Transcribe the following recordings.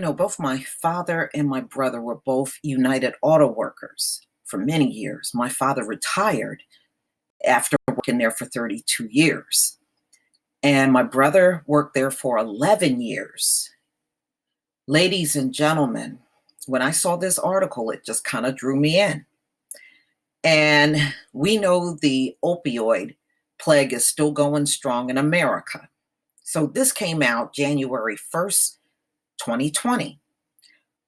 Both my father and my brother were both United Auto Workers for many years. My father retired after working there for 32 years. And my brother worked there for 11 years. Ladies and gentlemen, when I saw this article, it just kind of drew me in. And we know the opioid plague is still going strong in America. So this came out January 1st, 2020.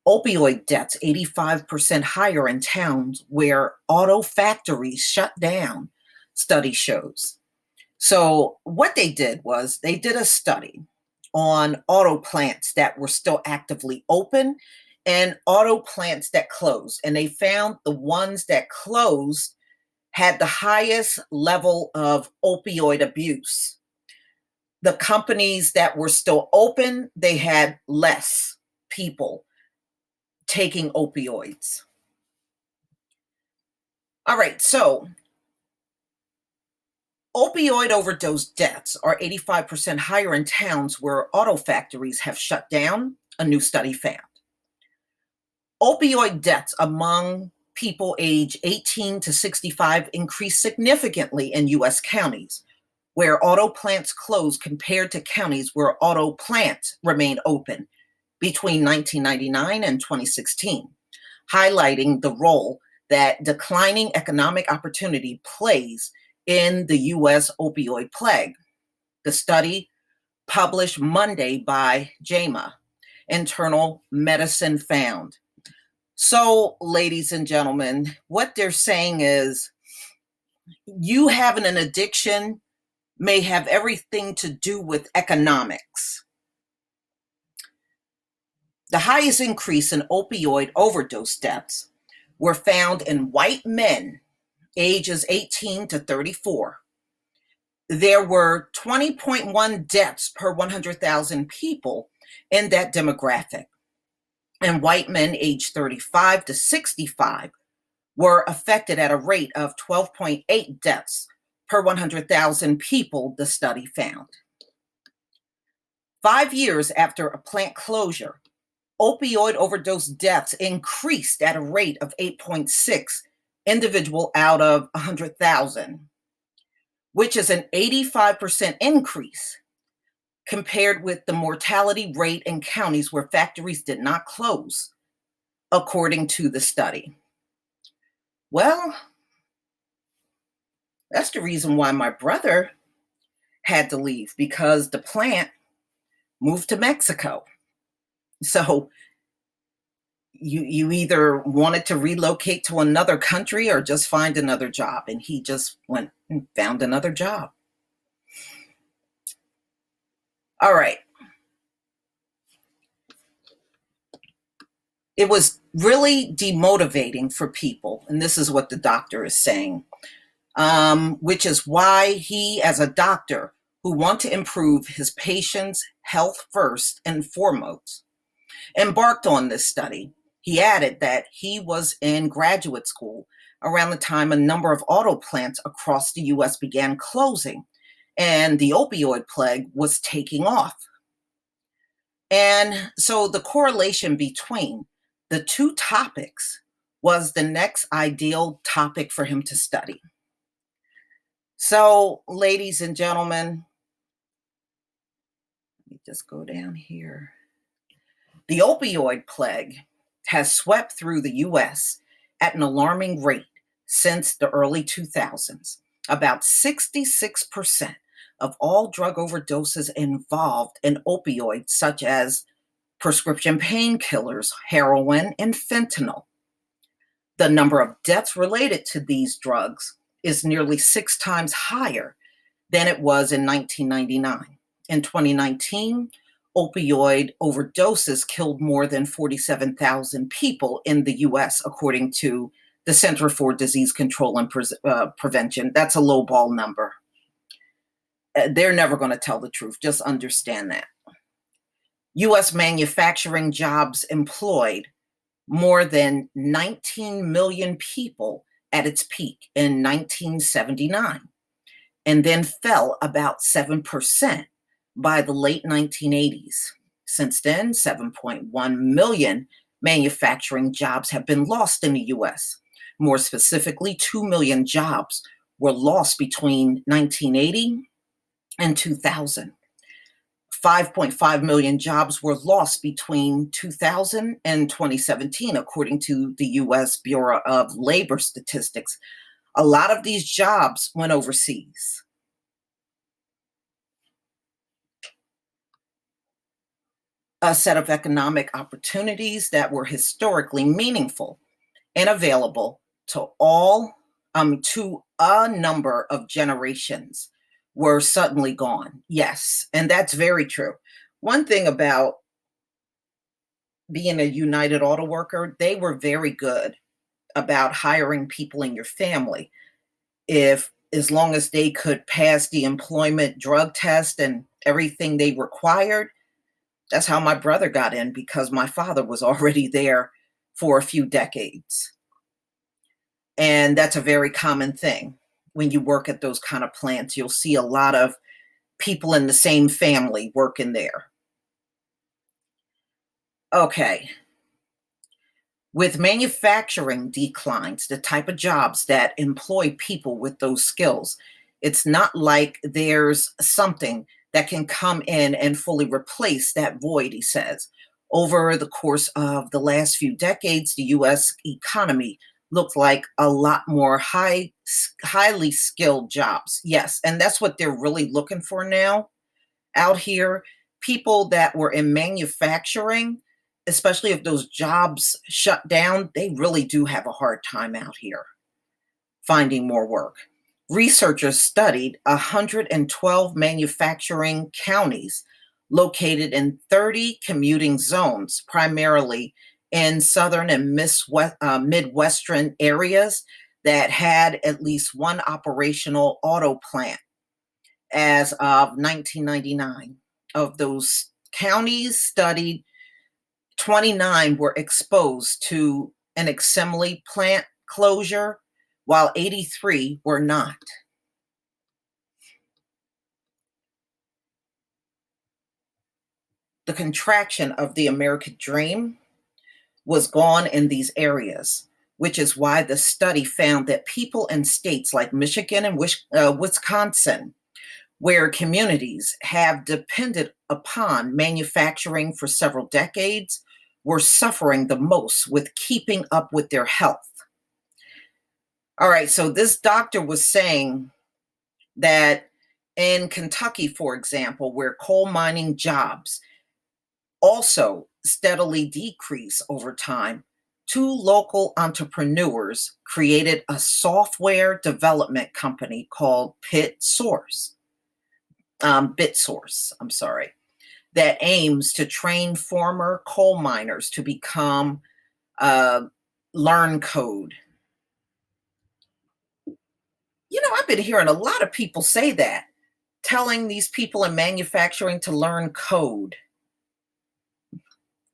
Opioid deaths 85% higher in towns where auto factories shut down, study shows. So what they did was they did a study on auto plants that were still actively open and auto plants that closed. And they found the ones that closed had the highest level of opioid abuse. The companies that were still open, they had less people taking opioids. All right, so opioid overdose deaths are 85% higher in towns where auto factories have shut down, a new study found. Opioid deaths among people age 18 to 65 increased significantly in U.S. counties where auto plants closed compared to counties where auto plants remained open between 1999 and 2016, highlighting the role that declining economic opportunity plays in the U.S. opioid plague. The study, published Monday by JAMA, Internal Medicine, found. So, ladies and gentlemen, what they're saying is you having an addiction may have everything to do with economics. The highest increase in opioid overdose deaths were found in white men ages 18 to 34. There were 20.1 deaths per 100,000 people in that demographic. And white men aged 35 to 65 were affected at a rate of 12.8 deaths per 100,000 people, the study found. 5 years after a plant closure, opioid overdose deaths increased at a rate of 8.6 individual out of 100,000, which is an 85% increase compared with the mortality rate in counties where factories did not close, according to the study. Well, that's the reason why my brother had to leave, because the plant moved to Mexico. So you either wanted to relocate to another country or just find another job. And he just went and found another job. All right. It was really demotivating for people. And this is what the doctor is saying, which is why he, as a doctor who wants to improve his patients' health first and foremost, embarked on this study. He added that he was in graduate school around the time a number of auto plants across the U.S. began closing, and the opioid plague was taking off. And so the correlation between the two topics was the next ideal topic for him to study. So, ladies and gentlemen, let me just go down here. The opioid plague has swept through the U.S. at an alarming rate since the early 2000s. About 66% of all drug overdoses involved in opioids, such as prescription painkillers, heroin, and fentanyl. The number of deaths related to these drugs is nearly 6 times higher than it was in 1999. In 2019, opioid overdoses killed more than 47,000 people in the U.S., according to the Center for Disease Control and Prevention. That's a lowball number. They're never going to tell the truth. Just understand that. U.S. manufacturing jobs employed more than 19 million people at its peak in 1979, and then fell about 7% by the late 1980s. Since then, 7.1 million manufacturing jobs have been lost in the US. More specifically, 2 million jobs were lost between 1980 and 2000. 5.5 million jobs were lost between 2000 and 2017, according to the US Bureau of Labor Statistics. A lot of these jobs went overseas. A set of economic opportunities that were historically meaningful and available to to a number of generations were suddenly gone. Yes, and that's very true. One thing about being a United Auto Worker, they were very good about hiring people in your family. If as long as they could pass the employment drug test and everything they required, that's how my brother got in because my father was already there for a few decades. And that's a very common thing. When you work at those kind of plants, you'll see a lot of people in the same family working there. Okay. With manufacturing declines, the type of jobs that employ people with those skills, it's not like there's something that can come in and fully replace that void, he says. Over the course of the last few decades, the US economy looked like a lot more highly skilled jobs. Yes, and that's what they're really looking for now out here. People that were in manufacturing, especially if those jobs shut down, they really do have a hard time out here finding more work. Researchers studied 112 manufacturing counties located in 30 commuting zones, primarily in southern and midwestern areas that had at least one operational auto plant as of 1999. Of those counties studied, 29 were exposed to an assembly plant closure, while 83 were not. The contraction of the American dream was gone in these areas, which is why the study found that people in states like Michigan and Wisconsin, where communities have depended upon manufacturing for several decades, were suffering the most with keeping up with their health. All right, so this doctor was saying that in Kentucky, for example, where coal mining jobs also steadily decrease over time, two local entrepreneurs created a software development company called BitSource, I'm sorry, that aims to train former coal miners to become learn code. I've been hearing a lot of people say that, telling these people in manufacturing to learn code.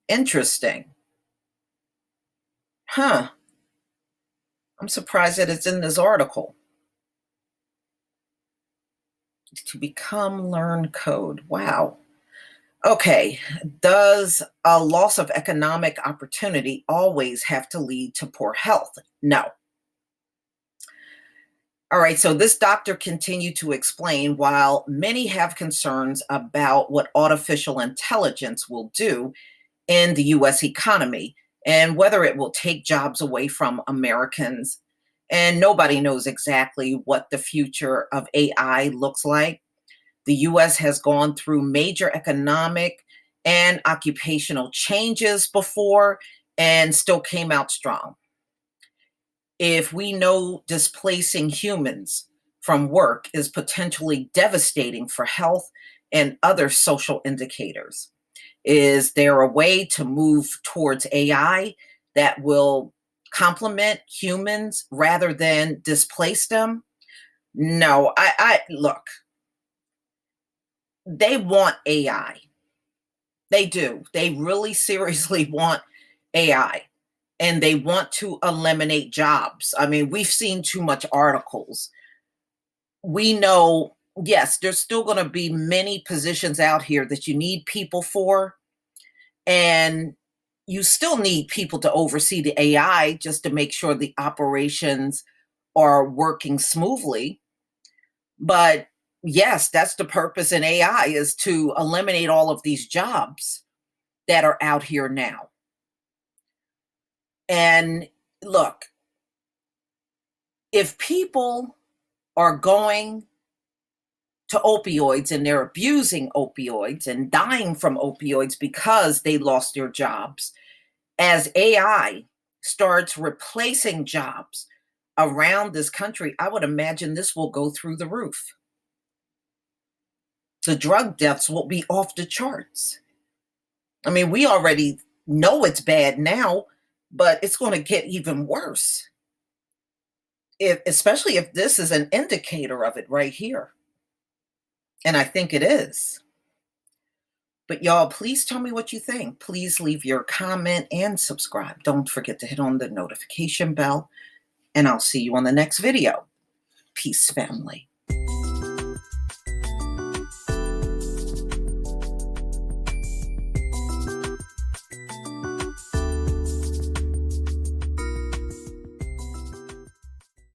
Interesting. Huh. I'm surprised that it's in this article. To become learn code. Wow. Okay. Does a loss of economic opportunity always have to lead to poor health? No. All right, so this doctor continued to explain while many have concerns about what artificial intelligence will do in the US economy and whether it will take jobs away from Americans, and nobody knows exactly what the future of AI looks like. The US has gone through major economic and occupational changes before and still came out strong. If we know displacing humans from work is potentially devastating for health and other social indicators, is there a way to move towards AI that will complement humans rather than displace them? No, I look, they want AI. They do. They really seriously want AI. And they want to eliminate jobs. I mean, we've seen too much articles. We know, yes, there's still going to be many positions out here that you need people for, And you still need people to oversee the AI just to make sure the operations are working smoothly. But yes, that's the purpose in AI, is to eliminate all of these jobs that are out here now. And look, if people are going to opioids and they're abusing opioids and dying from opioids because they lost their jobs, as AI starts replacing jobs around this country, I would imagine this will go through the roof. The drug deaths will be off the charts. I mean, we already know it's bad now, but it's going to get even worse. Especially if this is an indicator of it right here. And I think it is. But y'all, please tell me what you think. Please leave your comment and subscribe. Don't forget to hit on the notification bell. And I'll see you on the next video. Peace, family.